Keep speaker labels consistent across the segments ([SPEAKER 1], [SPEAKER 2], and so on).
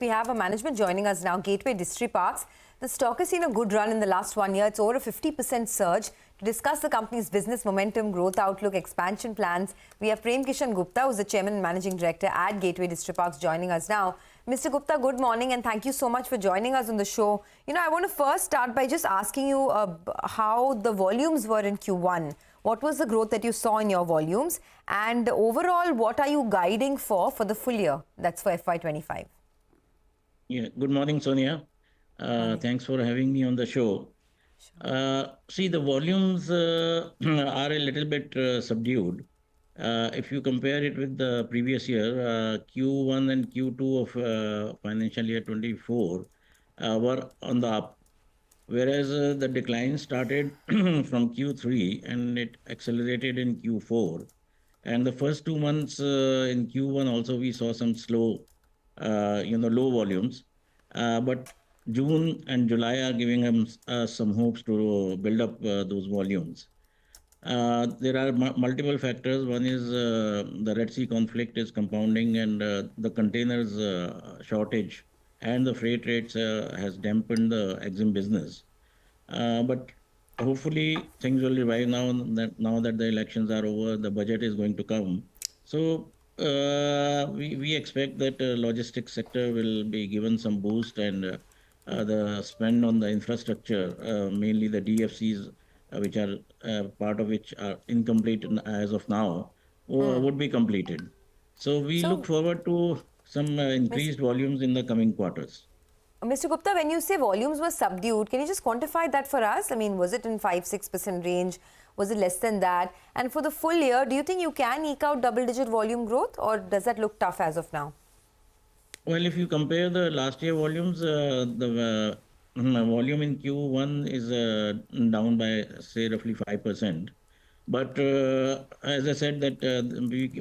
[SPEAKER 1] We have a management joining us now, Gateway Distriparks. The stock has seen a good run in the last 1 year. It's over a 50% surge. To discuss the company's business momentum, growth outlook, expansion plans, we have Prem Gupta, who's the Chairman and Managing Director at Gateway Distriparks, joining us now. Mr. Gupta, good morning and thank you so much for joining us on the show. I want to first start by just asking you how the volumes were in Q1. What was the growth that you saw in your volumes? And overall, what are you guiding for the full year? That's for FY25.
[SPEAKER 2] Yeah, good morning, Sonia. Thanks for having me on the show. See, the volumes are a little bit subdued. If you compare it with the previous year, Q1 and Q2 of financial year 24 were on the up, whereas the decline started from Q3 and it accelerated in Q4. And the first 2 months in Q1 also we saw some slow low volumes. But June and July are giving us some hopes to build up those volumes. There are multiple factors. One is the Red Sea conflict is compounding, and the containers shortage and the freight rates has dampened the EXIM business. But hopefully things will revive now that the elections are over, the budget is going to come. So we expect that logistics sector will be given some boost, and the spend on the infrastructure, mainly the DFCs, which are part of which are incomplete as of now, would be completed. So we look forward to some increased volumes in the coming quarters.
[SPEAKER 1] Mr. Gupta, when you say volumes were subdued, can you just quantify that for us? I mean, was it in 5-6% range? Was it less than that? And for the full year, do you think you can eke out double-digit volume growth, or does that look tough as of now?
[SPEAKER 2] Well, if you compare the last year volumes, the volume in Q1 is down by, say, roughly 5%. But as I said, that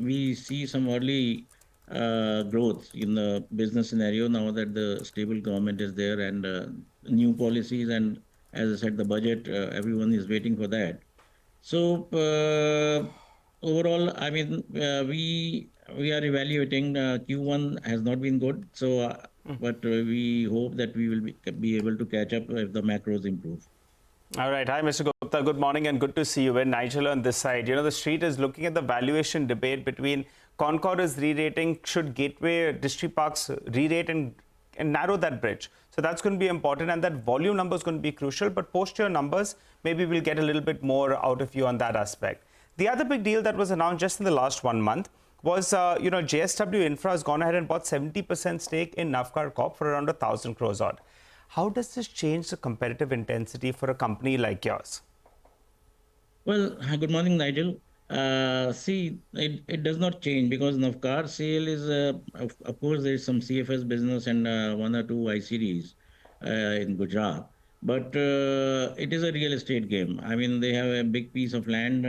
[SPEAKER 2] we see some early growth in the business scenario now that the stable government is there, and new policies, and as I said, the budget, everyone is waiting for that. So overall, I mean, we are evaluating. Q1 has not been good, so but we hope that we will be able to catch up if the macros improve.
[SPEAKER 3] All right. Hi, Mr. Gupta. Good morning and good to see you. And Nigel on this side. The street is looking at the valuation debate between Concord is re-rating. Should Gateway Distriparks re-rate and narrow that bridge? So that's going to be important, and that volume number is going to be crucial. But post your numbers, maybe we'll get a little bit more out of you on that aspect. The other big deal that was announced just in the last 1 month was, JSW Infra has gone ahead and bought 70% stake in Navkar Corp for around 1,000 crores odd. How does this change the competitive intensity for a company like yours?
[SPEAKER 2] Well, good morning, Nigel. See, it does not change, because Navkar sale is, of course, there is some CFS business and 1 or 2 ICDs in Gujarat. But it is a real estate game. I mean, they have a big piece of land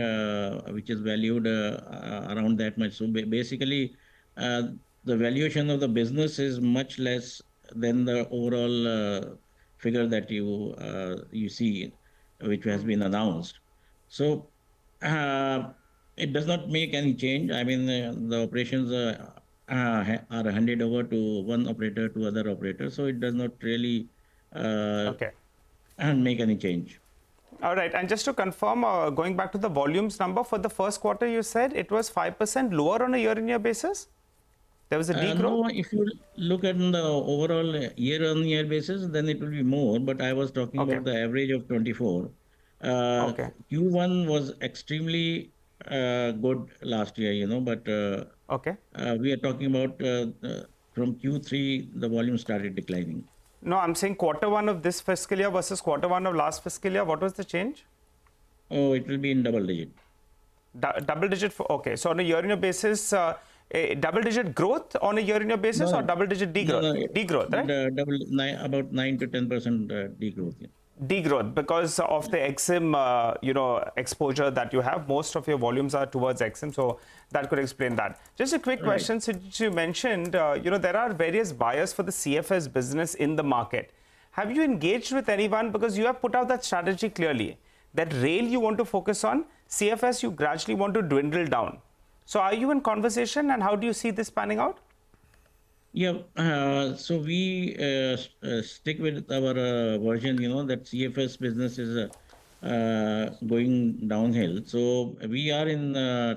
[SPEAKER 2] which is valued around that much. So basically, the valuation of the business is much less than the overall figure that you see, which has been announced. So it does not make any change. I mean, the operations are handed over to one operator to other operator. So it does not really make any change.
[SPEAKER 3] All right. And just to confirm, going back to the volumes number for the first quarter, you said it was 5% lower on a year-on-year basis? There was a degrowth?
[SPEAKER 2] No, if you look at the overall year-on-year basis, then it will be more. But I was talking about the average of 24. Q1 was extremely good last year, but we are talking about from Q3, the volume started declining.
[SPEAKER 3] No, I'm saying quarter 1 of this fiscal year versus quarter 1 of last fiscal year. What was the change?
[SPEAKER 2] Oh, it will be in double digit.
[SPEAKER 3] Double digit? So on a year-on-year basis, a double-digit growth on a year-on-year basis, or double-digit degrowth?
[SPEAKER 2] No,
[SPEAKER 3] degrowth, right?
[SPEAKER 2] About 9 to 10% degrowth. Yeah.
[SPEAKER 3] Degrowth because of the EXIM, exposure that you have. Most of your volumes are towards EXIM, so that could explain that. Just a quick question, since you mentioned, there are various buyers for the CFS business in the market. Have you engaged with anyone? Because you have put out that strategy clearly, that rail you want to focus on, CFS you gradually want to dwindle down. So are you in conversation, and how do you see this panning out?
[SPEAKER 2] Yeah, so we stick with our version, that CFS business is going downhill. So we are in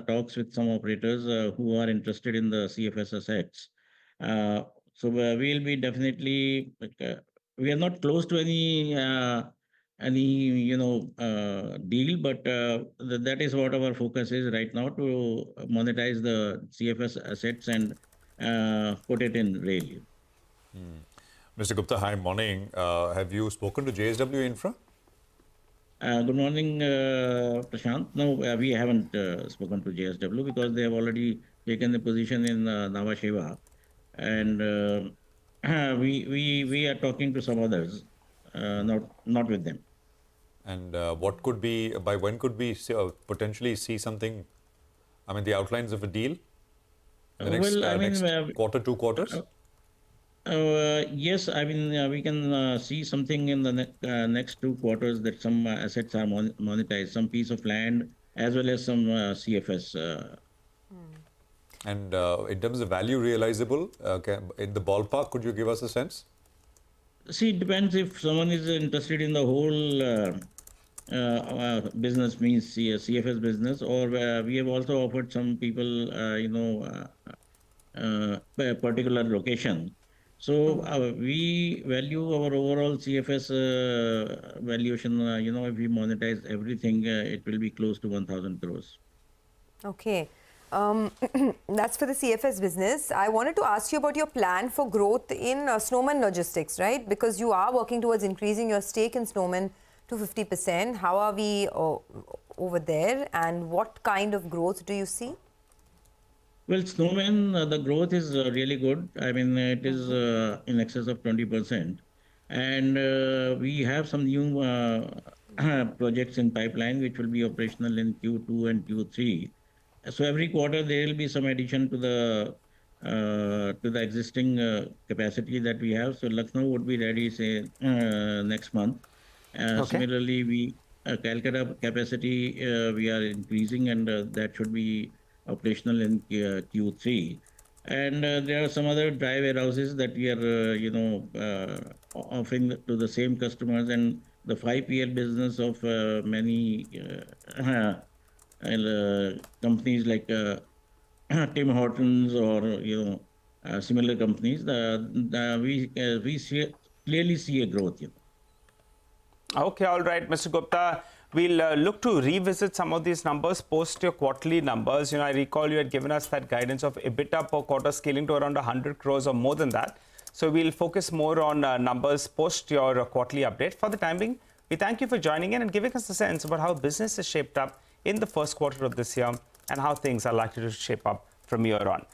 [SPEAKER 2] talks with some operators who are interested in the CFS assets. So we'll be definitely, like, we are not close to any deal, but that is what our focus is right now, to monetize the CFS assets and put it in rail.
[SPEAKER 4] Mr. Gupta, hi, morning. Have you spoken to JSW Infra?
[SPEAKER 2] Good morning, Prashant. No, we haven't spoken to JSW because they have already taken the position in Nava Sheva, and we are talking to some others, not with them.
[SPEAKER 4] And what could be, by when could we potentially see something, I mean, the outlines of a deal? The next,
[SPEAKER 2] Well, I mean,
[SPEAKER 4] next quarter, 2 quarters?
[SPEAKER 2] yes, I mean, we can see something in the next 2 quarters, that some assets are monetized, some piece of land as well as some CFS.
[SPEAKER 4] And in terms of value realizable, in the ballpark, could you give us a sense?
[SPEAKER 2] See, it depends if someone is interested in the whole business, means CFS business, or we have also offered some people, a particular location. So we value our overall CFS valuation. If we monetize everything, it will be close to 1,000 crores.
[SPEAKER 1] Okay. That's for the CFS business. I wanted to ask you about your plan for growth in Snowman Logistics, right? Because you are working towards increasing your stake in Snowman to 50%. How are we over there, and what kind of growth do you see?
[SPEAKER 2] Well, Snowman, the growth is really good. I mean, it is in excess of 20%. And we have some new projects in pipeline which will be operational in Q2 and Q3. So every quarter there will be some addition to the existing capacity that we have. So Lucknow would be ready, say, next month.
[SPEAKER 3] Okay.
[SPEAKER 2] Similarly, we Calcutta capacity we are increasing, and that should be operational in Q3. And there are some other dry warehouses that we are, offering to the same customers, and the 5PL business of many companies like Tim Hortons, or similar companies. We clearly see a growth.
[SPEAKER 3] Okay, all right, Mr. Gupta. We'll look to revisit some of these numbers post your quarterly numbers. I recall you had given us that guidance of EBITDA per quarter scaling to around 100 crores or more than that. So we'll focus more on numbers post your quarterly update. For the time being, we thank you for joining in and giving us a sense about how business is shaped up in the first quarter of this year and how things are likely to shape up from here on.